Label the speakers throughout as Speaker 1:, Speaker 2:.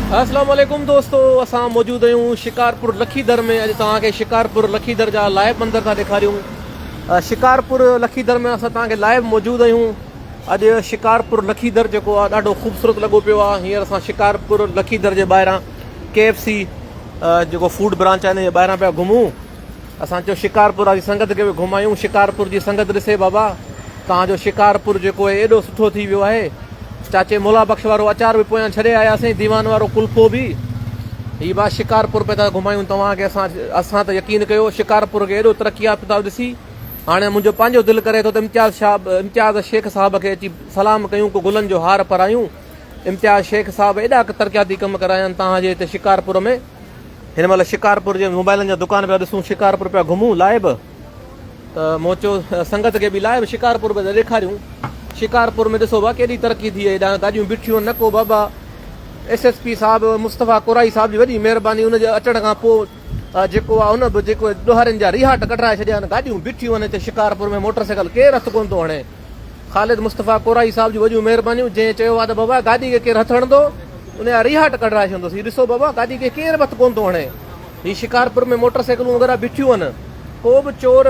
Speaker 1: अस्सलाम वालेकुम दोस्तों, असां मौजूद आहियूं शिकारपुर लखीदर में। अॼु तव्हांखे शिकारपुर लखीदर जा लाइव मंदर था ॾेखारियूं। शिकारपुर लखीदर में असां तव्हांखे लाइव मौजूद आहियूं। अॼु शिकारपुर लखीदर जेको आहे ॾाढो ख़ूबसूरत लॻो पियो आहे। हींअर असां शिकारपुर लखीदर जे ॿाहिरां KFC जेको फूड ब्रांच आहे हिन जे ॿाहिरां पिया घुमूं। असां चयो शिकारपुर वारी संगत खे बि घुमायूं। शिकारपुर जी संगत ॾिसे बाबा, तव्हांजो शिकारपुर जेको आहे एॾो सुठो थी वियो आहे। चाचे मुला बख़्श वारो अचार बि पोयां छॾे आयासीं, दीवान वारो कुल्फो बि। हीअ बा शिकारपुर पिया था घुमायूं तव्हांखे। असां त यकीन कयो शिकारपुर खे एॾो तरक़ी याफ़्ता ॾिसी हाणे मुंहिंजो पंहिंजो दिलि करे थो त इम्तियाज़ शेख साहब खे अची सलाम कयूं, को गुलनि जो हार पारायूं। इम्तियाज़ शेख साहब एॾा तरक़ियाती कम कराया आहिनि तव्हांजे हिते शिकारपुर में। हिन महिल शिकारपुर जे मोबाइलनि जा दुकान पिया ॾिसूं, शिकारपुर पिया घुमूं लाइव। त मूं चयो संगत खे बि लाइव शिकारपुर पिया ॾेखारियूं। शिकारपुर में ॾिसो बा केॾी तरक़ी थी आहे, हेॾां गाॾियूं बीठियूं न को बाबा। SSP साहिबु मुस्तफ़ा कुराई साहिब जी वॾी महिरबानी, हुनजे अचण खां पोइ जेको आहे हुन बि जेको ॾोहारियुनि जा रिहाट कढाए छॾिया आहिनि। गाॾियूं बीठियूं आहिनि हिते शिकारपुर में, मोटरसाइकिल केरु हथु कोन थो हणे। ख़ालिद मुस्तफ़ा कुराई साहिब जी वॾियूं महिरबानियूं। जंहिं चयो आहे त बाबा गाॾी खे केरु हथु हणंदो उन जा रिहाट कढाए छॾींदोसीं। ॾिसो बाबा गाॾी खे केरु हथु कोन थो हणे। हीअ शिकारपुर में मोटरसाइकिलूं वग़ैरह बीठियूं आहिनि। को बि चोर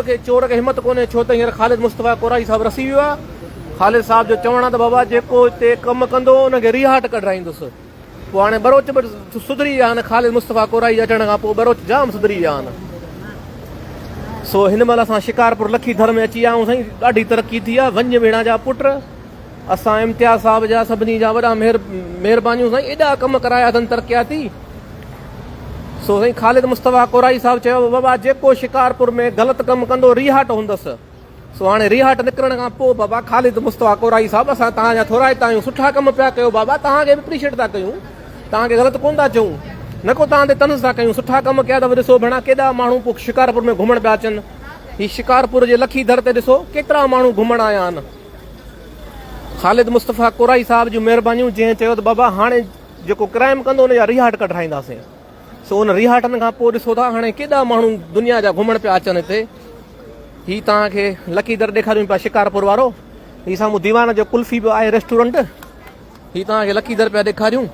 Speaker 1: खे हिमत कोन्हे, छो त हींअर ख़ालिद मुस्तफ़ा कुराई साहिबु रसी वियो आहे। ख़ालिद साहिब जो चवणु आहे त बाबा जेको हिते कमु कंदो हुनखे रिहाट कढाईंदुसि। पोइ हाणे बरोच बि सुधरी विया आहिनि। ख़ालिद मुस्तफ़ा कुराई अचण खां पोइ बरोच जाम सुधरी विया आहिनि। सो हिन महिल असां शिकारपुर लखीदर में अची विया आहियूं। साईं ॾाढी तरक़ी थी आहे। वंज भेण जा पुट असां इम्तियाज़ साहिब जा सभिनी जा वॾा महिरबानियूं। साईं एॾा कम कराया अथनि तरक़ियाती। सो साईं ख़ालिद मुस्तफ़ा कुराई साहिबु चयो बाबा जेको शिकारपुर में ग़लति कमु कंदो रिहाट हूंदसि। सो हाणे रिहाट निकिरण खां पोइ बाबा ख़ालिद मुस्तफ़ा कुराई साहिबु असां तव्हांजा थोरा हितां आहियूं, सुठा कम पिया कयो बाबा। तव्हांखे बि एप्रिशिएट था कयूं, तव्हांखे ग़लति कोन था चऊं, न को तव्हां ते तंज़ था कयूं। सुठा कम कया अथव। ॾिसो भेण केॾा माण्हू पोइ शिकारपुर में घुमण पिया अचनि। हीअ शिकारपुर जे लखीदर ते ॾिसो केतिरा माण्हू घुमण आया आहिनि। ख़ालिद मुस्तफ़ा कुराई साहिब जूं महिरबानियूं। जंहिं चयो त बाबा हाणे जेको क्राइम कंदो हुन जा रिहाट कढाईंदासीं। सो उन रिहाटनि खां पोइ ॾिसो था हाणे केॾा माण्हू दुनिया जा घुमण पिया अचनि हिते। हीअ तव्हांखे लखीदर ॾेखारियूं पिया शिकारपुर वारो। हीअ साम्हूं दीवान जो कुल्फी बि आहे रेस्टोरेंट। हीअ तव्हांखे लखीदर पिया ॾेखारियूं।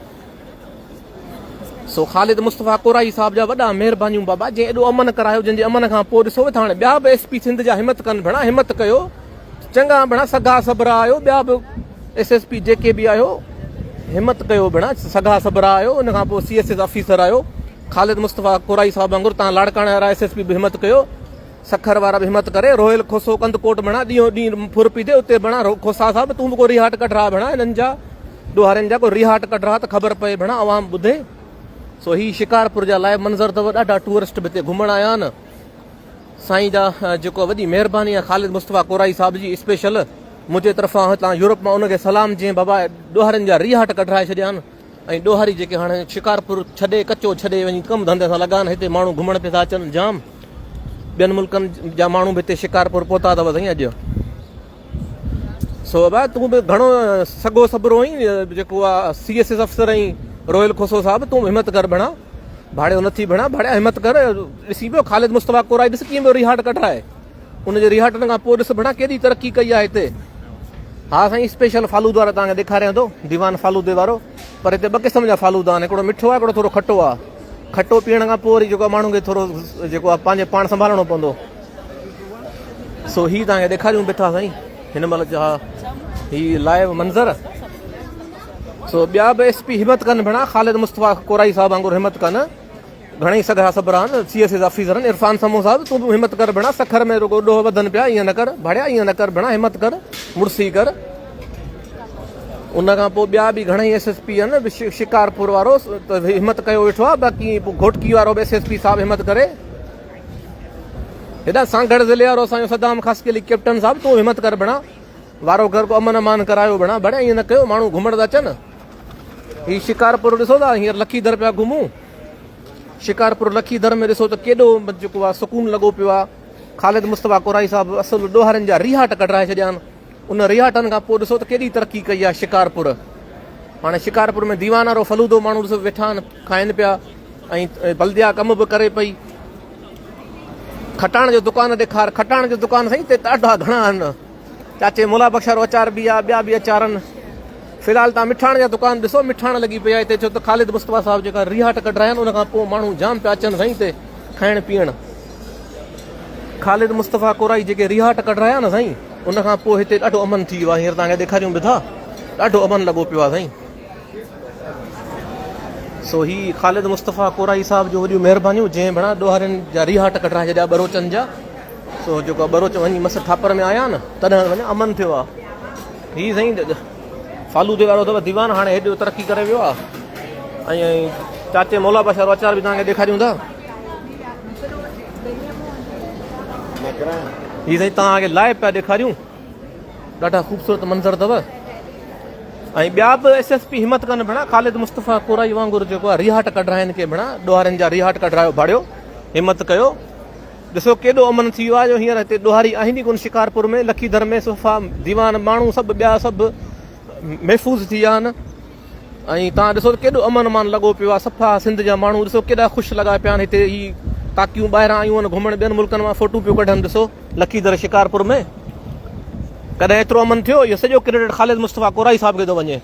Speaker 1: सो ख़ालिद मुस्तफ़ा कुराई साहिब जा वॾा महिरबानियूं बाबा, जंहिं एॾो अमन करायो। जंहिंजे अमन खां पोइ ॾिसो त हाणे ॿिया बि SP सिंध जा हिमत कनि भेण, हिमत कयो। चङा भेण सगा सबरा आहियो, ॿिया बि SSP जेके बि आहियो हिमत कयो भेण। सगा सबरा आहियो, उन खां पोइ CSS ऑफिसर आहियो। ख़ालिद मुस्तफ़ा कुराई साहिब वांगुरु तव्हां लाड़काणे वारा SSP बि हिमत कयो, सखर वारा बि हिमत करे। रोयल खोसो कंदकोट भेण ॾींहों ॾींहुं फुरपी थिए उते भेण। खोसा साहिब तूं बि को रिहाट कढरा भेण, हिननि जा ॾोहारियुनि जा को रिहाट कढरा त ख़बर पए भेण, आवाम ॿुधे। सो ही शिकारपुर जा लाइव मंज़र अथव। ॾाढा टूरिस्ट बि हिते घुमण आया आहिनि। साईं जा जेको वॾी महिरबानी आहे ख़ालिद मुस्तफ़ा कुराई साहिब जी स्पेशल मुंहिंजे तरफ़ां हितां यूरोप मां उनखे सलाम। जीअं बाबा ॾोहारियुनि जा रिहाट कढाए छॾिया आहिनि। ऐं ॾोहारी जेके हाणे शिकारपुर छॾे कचो छॾे वञी कमु धंधे सां लॻा आहिनि। हिते माण्हू घुमण पिया था अचनि जाम। ॿियनि मुल्कनि जा माण्हू बि हिते शिकारपुर पहुता अथव साईं अॼु। सो बाबा तूं बि घणो सॻो सबरो आहीं, जेको आहे CSS अफ़सर आहीं रोयल खोसो साहिबु, तूं हिमत कर भेण। भाड़ियो नथी भेण, भाड़िया हिमत कर। ॾिसी पियो ख़ालिद मुस्तफ़ा कुराई ॾिस कीअं पियो रिहाट कढाए। उनजे रिहाटनि खां पोइ ॾिस भेण केॾी तरक़ी कई आहे हिते। हा साईं स्पेशल फालूदो वारो तव्हांखे ॾेखारियां थो, दीवान फालूदे वारो। पर हिते ॿ क़िस्म जा फालूदा आहिनि, हिकिड़ो मिठो आहे, हिकिड़ो थोरो खटो आहे। खटो पीअण खां पोइ वरी जेको आहे माण्हू खे थोरो जेको आहे पंहिंजे पाण संभालणो पवंदो। सो हीअ तव्हांखे ॾेखारियूं वेठा साईं हिन महिल जा हीअ लाइव मंज़र। सो ॿिया बि SP हिमत कनि भेण, ख़ालिद मुस्तफ़ा कुराई साहिब वांगुरु हिमत कनि। घणेई सॻा सबरा आहिनि, CSS ऑफिसर आहिनि। इरफान समो साहिब तूं बि हिमत कर भेण। सखर में रुगो ॾोह वधनि पिया, ईअं न कर भाड़िया, ईअं न कर भेण, हिमत कर, मुड़सी कर। उन खां पोइ ॿिया बि घणेई SSP आहिनि शिकारपुर वारो, त हिमत कयो वेठो आहे। बाक़ी घोटकी वारो बि SSP साहिबु हिमत करे। हेॾा सांगड़ ज़िले वारो असांजो सदाम ख़ासकेली कैप्टन साहिबु, तूं हिमत कर भेण। वारो घर को अमन अमान करायो भेण, बढ़िया ईअं न कयो। माण्हू घुमण था अचनि। हीअ शिकारपुर ॾिसो था, हींअर लखीदर पिया घुमूं। शिकारपुर लखीदर में ॾिसो त केॾो जेको आहे सुकून लॻो पियो आहे। ख़ालिद मुस्तफ़ा कुराई साहिबु असुलु ॾोहारियुनि जा रिहाट कढाए छॾिया आहिनि। उन रिहाटनि खां पोइ ॾिसो त केॾी तरक़ी कई आहे शिकारपुर। हाणे शिकारपुर में दीवान वारो फलूदो माण्हू ॾिसो वेठा आहिनि, खाइनि पिया। ऐं बल्दिया कम बि करे पई। खटाण जो दुकान ॾेखार। खटाण जो दुकान साईं हिते ॾाढा घणा आहिनि। चाचे मुला बख़्श वारो अचार बि आहे, ॿिया बि अचार आहिनि। फ़िलहाल तव्हां मिठाण जा दुकान ॾिसो, मिठाण लॻी पई आहे हिते, छो त ख़ालिद मुस्तफ़ा साहिब जेका रिहाट कढाया आहिनि उन खां पोइ माण्हू जाम पिया अचनि साईं हिते खाइण पीअण। ख़ालिद मुस्तफ़ा कोराई जेके रिहाट कढाया न साईं, उन खां पोइ हिते ॾाढो अमन थी वियो आहे। हींअर तव्हांखे ॾेखारियूं बि था, ॾाढो अमन लॻो पियो आहे साईं। सो ही ख़ालिद मुस्तफ़ा कोराई साहिब जो वॾियूं महिरबानियूं, जंहिं भेण ॾोहारियुनि जा रिहाट कढाए छॾिया बरोचनि जा। सो जेको बरोच वञी मस ठापर में आया न, तॾहिं वञा अमन थियो आहे। हीअ साईं फालूदे वारो अथव दीवान, हाणे हेॾो तरक़ी करे वियो आहे। ऐं चाचे मौला बशर अचार बि तव्हांखे ॾेखारियूं था। हीअ साईं तव्हांखे लाइव पिया ॾेखारियूं, ॾाढा ख़ूबसूरत मंज़र अथव। ऐं ॿिया बि SSP हिमत कनि भेण, ख़ालिद मुस्तफ़ा कोराई वांगुरु जेको आहे रिहाट कढाइनि खे भेण, ॾोहारियुनि जा रिहाट कढायो भाड़ियो, हिमत कयो। ॾिसो केॾो अमन थी वियो आहे, जो हींअर हिते ॾोहारी आहिनि ई कोन शिकारपुर में, लखीदर में सुफ़ा दीवान माण्हू सभु ॿिया सभु महफ़ूज़ थी विया आहिनि। ऐं तव्हां ॾिसो केॾो अमन अमान लॻो पियो आहे, सफ़ा सिंध जा माण्हू ॾिसो केॾा ख़ुशि लॻा पिया आहिनि हिते। ही ताकियूं ॿाहिरां आयूं आहिनि घुमण, ॿियनि मुल्कनि मां फ़ोटू पियो कढनि। ॾिसो लखीदर शिकारपुर में कॾहिं एतिरो अमन थियो? इहो सॼो क्रेडिट ख़ालिद मुस्तफ़ा कोराई साहिब खे थो वञे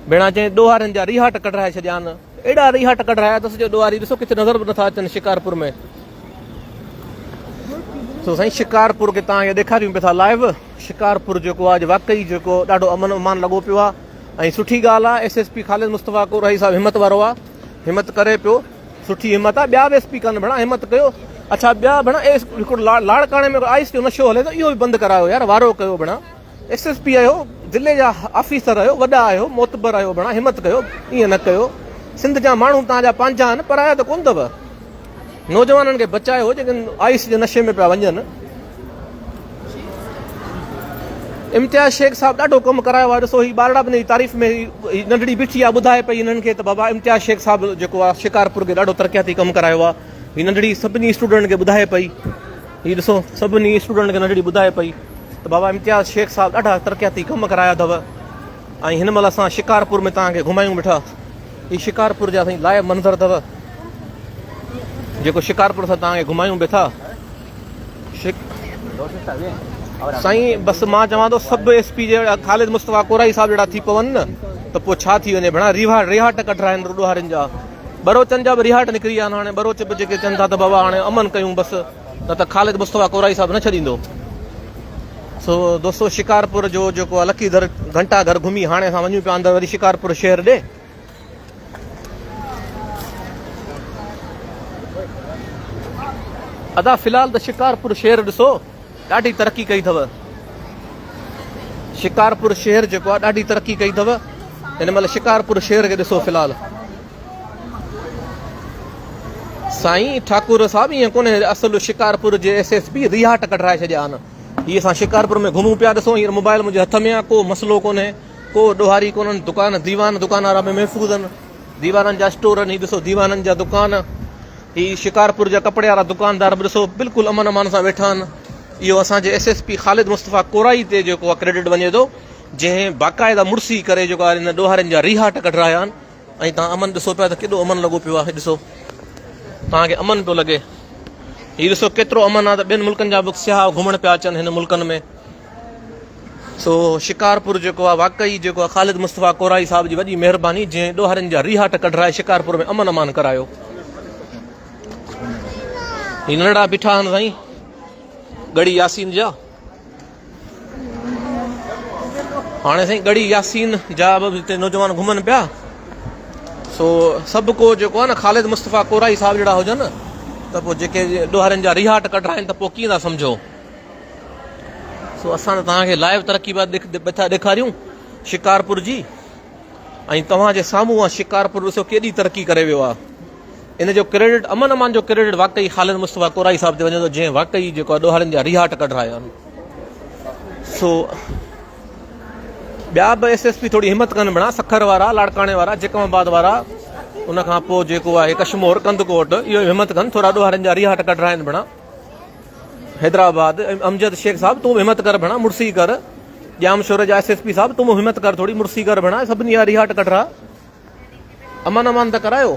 Speaker 1: भेण, जंहिं ॾोहारियुनि जा रिहाट कढाए छॾिया आहिनि। एॾा रिहाट कढाया त सॼो ॾोहारी ॾिसो किथे नज़र बि नथा अचनि शिकारपुर में। सो साईं शिकारपुर खे तव्हांखे ॾेखारियूं पिया था लाइव। शिकारपुर जेको आहे वाकई जेको ॾाढो अमन अमान लॻो पियो आहे। ऐं सुठी ॻाल्हि आहे, SSP ख़ालिद मुस्तफ़ा कोराई साहिब हिमत वारो आहे, हिमत करे पियो, सुठी हिमत आहे। ॿिया बि SP कनि भेण, हिमत कयो। अच्छा ॿिया भेण हिकिड़ो लाड़काणे में आइस जो नशो हले थो, इहो बि बंदि करायो यार, वारो कयो भेण। SSP आहियो, ज़िले जा ऑफिसर आहियो, वॾा आहियो, मोतबर आहियो भेण, हिमत कयो, ईअं न कयो। सिंध जा माण्हू तव्हांजा पंहिंजा आहिनि, पराया त कोन अथव। नौजवाननि खे बचायो जेके आइस जे नशे में पिया वञनि। इम्तियाज़ शेख साहिबु ॾाढो कमु करायो आहे। ॾिसो ही ॿारड़ा बि तारीफ़ में नंढड़ी बीठी आहे, ॿुधाए पई हिननि खे त बाबा इम्तियाज़ शेख साहिबु जेको आहे शिकारपुर खे ॾाढो तरक़ियाती कमु करायो आहे। हीअ नंढड़ी सभिनी स्टूडेंट खे ॿुधाए पई, हीअ ॾिसो सभिनी स्टूडेंट खे नंढड़ी ॿुधाए पई त बाबा इम्तियाज़ शेख साहिबु ॾाढा तरक़ियाती कमु कराया अथव। ऐं हिन महिल असां शिकारपुर में तव्हांखे घुमायूं वेठा। हीअ शिकारपुर जा साईं लाइव मंज़र अथव, जेको शिकारपुर सां तव्हांखे घुमायूं वेठा। साईं बसि मां चवां थो सभु SP जे ख़ालिद मुस्तफ़ा कोराई साहिब जहिड़ा थी पवनि न त पोइ छा थी वञे भेण। रिहाट कढाइनि ॾोहारियुनि जा, बरोचनि जा बि रिहाट निकिरी विया आहिनि। हाणे बरोच बि जेके चवनि था त बाबा हाणे अमन कयूं बसि, न त ख़ालिद मुस्तफ़ा कोराई साहिबु न छॾींदो। सो दोस्तो शिकारपुर जो जेको आहे लखीदर घंटा घर घुमी हाणे असां वञूं पिया अंदरि वरी शिकारपुर शहर ॾे। अदा फ़िलहाल त शिकारपुर शहर ॾिसो ॾाढी तरक़ी कई अथव। शिकारपुर शहर जेको आहे ॾाढी तरक़ी कई अथव। हिन महिल शिकारपुर शहर खे ॾिसो फ़िलहाल। साईं ठाकुर साहिबु ईअं कोन्हे, असुलु शिकारपुर जे SSP रिहाट कढाए छॾिया आहिनि। हीअ असां शिकारपुर में घुमूं पिया। ॾिसो हींअर मोबाइल मुंहिंजे हथ में आहे, को मसइलो कोन्हे, को ॾोहारी कोन्हनि। दुकान दीवान दुकान वारा में महफ़ूज़ आहिनि, दीवाननि जा स्टोर आहिनि। हीअ ॾिसो दीवाननि जा दुकान, हीअ शिकारपुर जा कपिड़े वारा दुकानदार बि ॾिसो बिल्कुलु अमन अमान सां वेठा आहिनि। इहो असांजे SSP ख़ालिद मुस्तफ़ा कोराई ते जेको आहे क्रेडिट वञे थो, जंहिं बाक़ाइदा मुड़सी करे जेको आहे हिन ॾोहारियुनि जा रिहाट कढाया आहिनि। ऐं तव्हां अमन ॾिसो पिया त केॾो अमन लॻो पियो आहे। ॾिसो तव्हांखे अमन पियो लॻे। हीअ ॾिसो केतिरो अमन आहे त ॿियनि मुल्कनि जा बि सियाह घुमण पिया अचनि हिन मुल्कनि में। सो शिकारपुर जेको आहे वाकई जेको आहे ख़ालिद मुस्तफ़ा कोराई साहिब जी वॾी महिरबानी, जंहिं ॾोहारियुनि जा रिहाट कढाए शिकारपुर में अमन अमान करायो। हीअ नंढड़ा बीठा आहिनि साईं गड़ी यासीन जा। हाणे साईं गड़ी यासीन जा बि हिते नौजवान घुमनि पिया। सो सभु को जेको आहे न ख़ालिद मुस्तफ़ा कोराई साहिब जहिड़ा हुजनि त पोइ जेके ॾोहारियुनि जा रिहाट कढाइनि त पोइ कीअं था सम्झो। सो असां त तव्हांखे लाइव तरक़ी वेठा ॾेखारियूं शिकारपुर जी। ऐं तव्हांजे साम्हूं आहे शिकारपुर, ॾिसो केॾी तरक़ी करे वियो आहे। इन जो क्रेडिट अमन अमान जो क्रेडिट वाकई ख़ालिद मुस्तफ़ा कोराई साहिब ते वञे थो, जंहिं वाकई जेको आहे ॾोहारियुनि जा रिहाट कढाया आहिनि। सो ॿिया बि SSP थोरी हिमत कनि भेण, सखर वारा, लाड़काणे वारा, जेकमाबाद वारा, उन खां पोइ जेको आहे कशमोर, कंदकोट, इहो हिमत कनि थोरा ॾोहारियुनि जा रिहाट कढाइनि भेण। हैदराबाद अमजद शेख साहिबु तूं हिमत कर भेण, मुड़सी कर। जामशोर जा SSP साहिबु तूं हिमत कर, थोरी मुड़सी कर भेण, सभिनी जा रिहाट कढा, अमन अमान त करायो।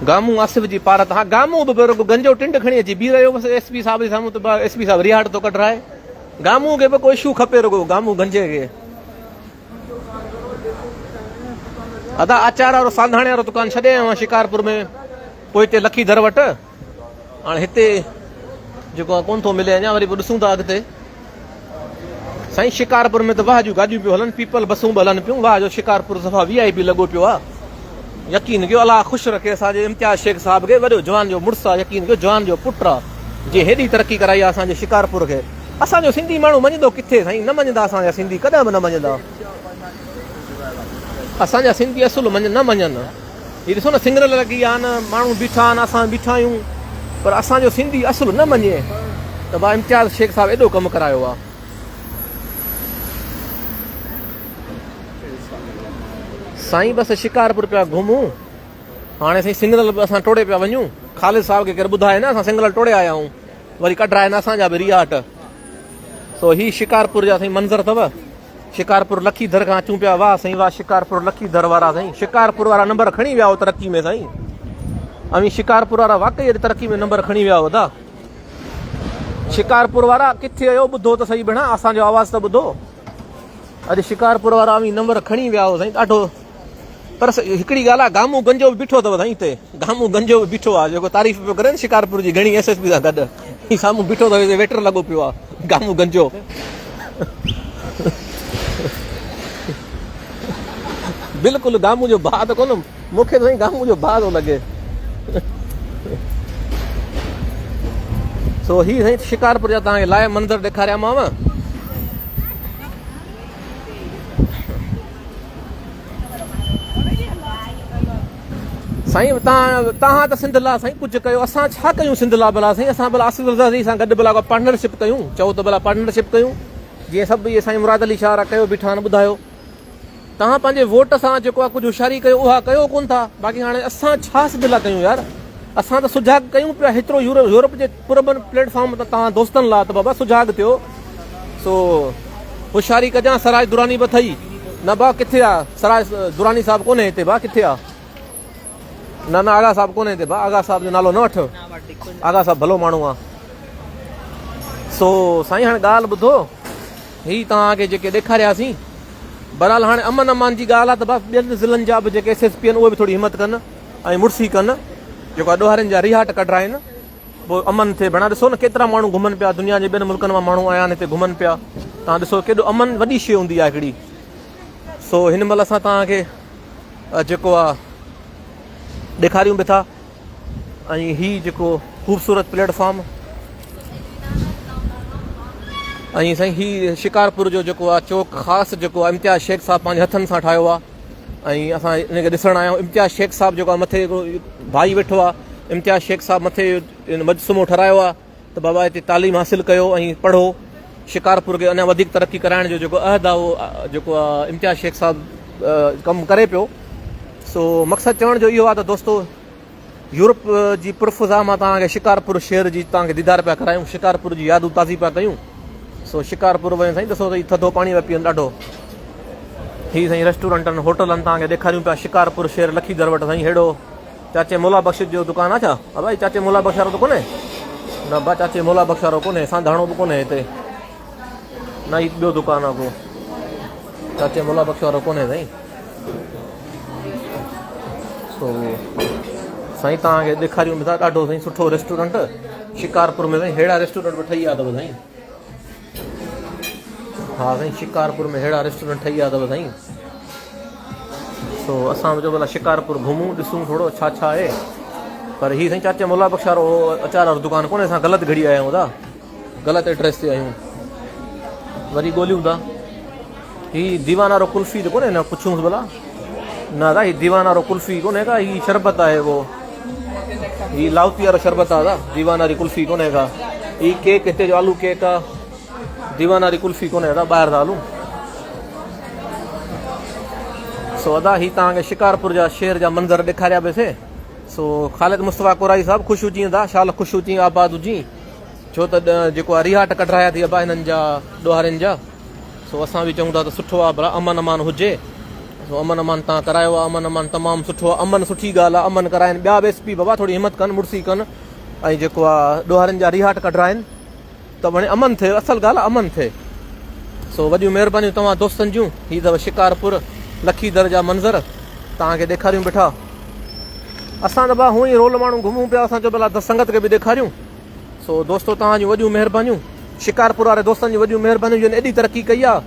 Speaker 1: गामू आसिफ जी पारत, हा गामू बि गंजो टिंड खणी अची बीह रहियो बसि SP साहिब जे साम्हूं, त SP साहिबु रिहाट थो कढाए। गामू खे बि कोई इशू खपे रुगो गामू गंजे खे अदा आचार वारो सांधाणे वारो दुकान छॾे आयो आहियां शिकारपुर में पोइ हिते लखीधर वटि हाणे हिते जेको आहे कोन थो मिले अञा वरी पोइ ॾिसूं था अॻिते साईं शिकारपुर में त वाह जूं गाॾियूं पियूं हलनि पीपल बसूं बि हलनि पियूं वाह जो शिकारपुर सफ़ा VIP लॻो पियो आहे यकीन कयो अलाह ख़ुशि रखे असांजे इम्तियाज़ शेख साहिब खे वॾो जवान जो मुड़ुसु आहे यकीन कयो जवान जो पुटु आहे जे हेॾी तरक़ी कराई आहे असांजे शिकारपुर खे असांजो सिंधी माण्हू मञंदो किथे साईं न मञंदा असांजा सिंधी कॾहिं बि न मञंदा असांजा सिंधी असुल न मञनि हीअ ॾिसो न सिंगरल लॻी आहे न माण्हू बीठा आहिनि असां बीठा आहियूं पर असांजो सिंधी असुल न मञे त भाउ इम्तियाज़ शेख साहिबु एॾो कमु करायो आहे साईं बसि शिकारपुर पिया घुमूं हाणे साईं सिंगरल बि असां टोड़े पिया वञूं ख़ालिद साहिब खे केरु ॿुधाए न असां सिंगरल टोड़े आया आहियूं वरी कढाए न असांजा बि रियाट सो ही शिकारपुर जा साईं मंज़र अथव शिकारपुर लखीधर खां अचूं पिया वाह साईं वाह शिकारपुर लखीधर वारा साईं शिकारपुर वारा नंबर खणी विया हो तरक़ी में साईं अवी शिकारपुर वारा वाक़ई तरक़ी में नंबर खणी विया हो था शिकारपुर वारा किथे आयो ॿुधो त सही भेण असांजो आवाज़ त ॿुधो अॼु शिकारपुर वारा अवी नंबर खणी विया हो साईं ॾाढो पर हिकिड़ी ॻाल्हि आहे गामू गंजो बि बीठो अथव साईं हिते गामू गंजो बि बीठो आहे जेको तारीफ़ पियो करे न शिकारपुर जी घणी SSP सां गॾु ही साम्हूं बीठो अथव वेटर लॻो पियो आहे गामू गंजो बिल्कुलु गामू जो भाउ त कोन मूंखे त साईं गामू जो भाउ थो लॻे सो ही साईं शिकारपुर जा तव्हांखे लाइ मंदर ॾेखारियामांव साईं तव्हां त सिंध लाइ साईं कुझु कयो असां छा कयूं सिंध लाइ भला साईं असां भला आसिफ रज़ाज़ी सां गॾु भला पार्टनरशिप कयूं चओ त भला पार्टनरशिप कयूं जीअं सभु इहे साईं मुराद अली शाह कयो बीठा आहिनि ॿुधायो तव्हां पंहिंजे वोट सां जेको आहे कुझु होशियारी कयो उहा कयो कोन था बाक़ी हाणे असां छा सिंध लाइ कयूं यार असां त सुजाग कयूं पिया हेतिरो यूरोप जे पुरबन प्लेटफॉर्म ते तव्हां दोस्तनि लाइ त बाबा सुजाग थियो सो होशियारी कजां सराज दुरानी बि अथई न बा किथे आहे सराज दुरानी साहिबु कोन्हे हिते बा किथे आहे न न आगा साहिबु कोन्हे हिते बा आगा साहिब जो नालो न वठो आगा साहिबु भलो माण्हू आहे सो साईं हाणे ॻाल्हि ॿुधो ही तव्हांखे जेके ॾेखारियासीं बहरहाल हाणे अमन अमान जी ॻाल्हि आहे त बसि ॿियनि ज़िलनि जा बि जेके SSP आहिनि उहे बि थोरी हिमत कनि ऐं मुड़सी कनि जेको आहे ॾोहारनि जा रिहाट कढाइनि पोइ अमन थिए भेण ॾिसो न केतिरा माण्हू घुमनि पिया दुनिया जे ॿियनि मुल्कनि मां माण्हू आया आहिनि हिते घुमनि पिया तव्हां ॾिसो केॾो अमन वॾी शइ हूंदी आहे हिकिड़ी सो हिन महिल असां तव्हांखे जेको आहे ॾेखारियूं बि था ऐं हीउ जेको ख़ूबसूरत प्लेटफॉर्म ऐं साईं हीउ शिकारपुर जो जेको आहे चौक ख़ासि जेको आहे इम्तियाज़ शेख साहिबु पंहिंजे हथनि सां ठाहियो आहे ऐं असां हिनखे ॾिसणु आया आहियूं इम्तियाज़ शेख साहिबु जेको आहे मथे भाई वेठो आहे इम्तियाज़ शेख साहिबु मथे मजसुमो ठहारायो आहे त बाबा हिते तालीम हासिलु कयो ऐं पढ़ो शिकारपुर खे अञा वधीक तरक़ी कराइण जो जेको अहद आहे उहो जेको आहे इम्तियाज़ शेख साहिबु कमु करे पियो सो मक़सदु चवण जो इहो आहे त दोस्तो यूरोप जी पुरफ़ुज़ा मां तव्हांखे शिकारपुर शहर जी तव्हांखे दीदार पिया करायूं शिकारपुर जी यादूं ताज़ी पिया कयूं सो शिकारपुर वञे साईं ॾिसो त थधो पाणी पिया पीअनि ॾाढो हीअ साईं रेस्टोरेंटनि होटलनि तव्हांखे ॾेखारियूं पिया शिकारपुर शहर लखीधर वटि साईं हेॾो चाचे मोला बख़्श जो दुकानु आहे छा हा भाई चाचे मोला बख़्श वारो त कोन्हे न बा चाचे मोला बख़्श वारो कोन्हे सांधाणो बि कोन्हे हिते न ही ॿियो दुकानु आहे को चाचे मोला बख़्श वारो कोन्हे साईं सो साईं तव्हांखे ॾेखारियूं था ॾाढो साईं सुठो रेस्टोरेंट शिकारपुर में साईं अहिड़ा रेस्टोरेंट बि ठही विया अथव साईं हा साईं शिकारपुर में अहिड़ा रेस्टोरेंट ठही विया अथव साईं सो असां जो भला शिकारपुर घुमूं ॾिसूं थोरो छा छा आहे पर हीअ साईं चाचे मुला बख़्श वारो अचार वारो दुकानु कोन्हे असां ग़लति घड़ी आया आहियूं था ग़लति एड्रेस ते आहियूं वरी ॻोल्हियूं था हीअ दीवान वारो कुल्फ़ी त कोन्हे न पुछूंसि भला न दादा हीअ दीवान वारो कुल्फ़ी कोन्हे का हीअ शरबत आहे वो हीअ लाउती वारो शरबत आहे दादा दीवान वारी कुल्फ़ी कोन्हे का हीअ केक हिते जो आलू केक आहे दीवान वारी कुल्फ़ी कोन्हे दादा ॿाहिरि था हलूं सो अदा ही तव्हांखे शिकारपुर जा शहर जा मंज़र ॾेखारिया पियोसीं सो ख़ालिद मुस्तफ़ा कुराई साहिबु ख़ुशि हुजी था शाल ख़ुशि हुजी आबाद हुजी छो त जेको आहे रिहाट कढाया थी अबा हिननि जा ॾोहारनि जा सो असां बि चऊं था त सुठो आहे भला अमन अमान हुजे सो अमन अमान तव्हां करायो आहे अमन अमान तमामु सुठो आहे अमन सुठी ॻाल्हि आहे अमन कराइनि ॿिया बि एस पी बाबा थोरी हिमत कनि मुड़सी कनि ऐं जेको आहे ॾोहारनि जा रिहाट कढाइनि त हाणे अमन थिए, असल ॻाल्हि आहे अमन थिए। सो वॾियूं महिरबानियूं तव्हां दोस्तनि जूं। हीअ अथव शिकारपुर लखीदर जा मंज़र तव्हांखे ॾेखारियूं वेठा। असां त भाउ हूअं ई रोल माण्हू घुमूं पिया, असां चयो भला संगत खे बि ॾेखारियूं। सो दोस्तो तव्हां जूं वॾियूं महिरबानियूं, शिकारपुर वारे दोस्तनि जी वॾियूं महिरबानियूं जिन एॾी तरक़ी कई आहे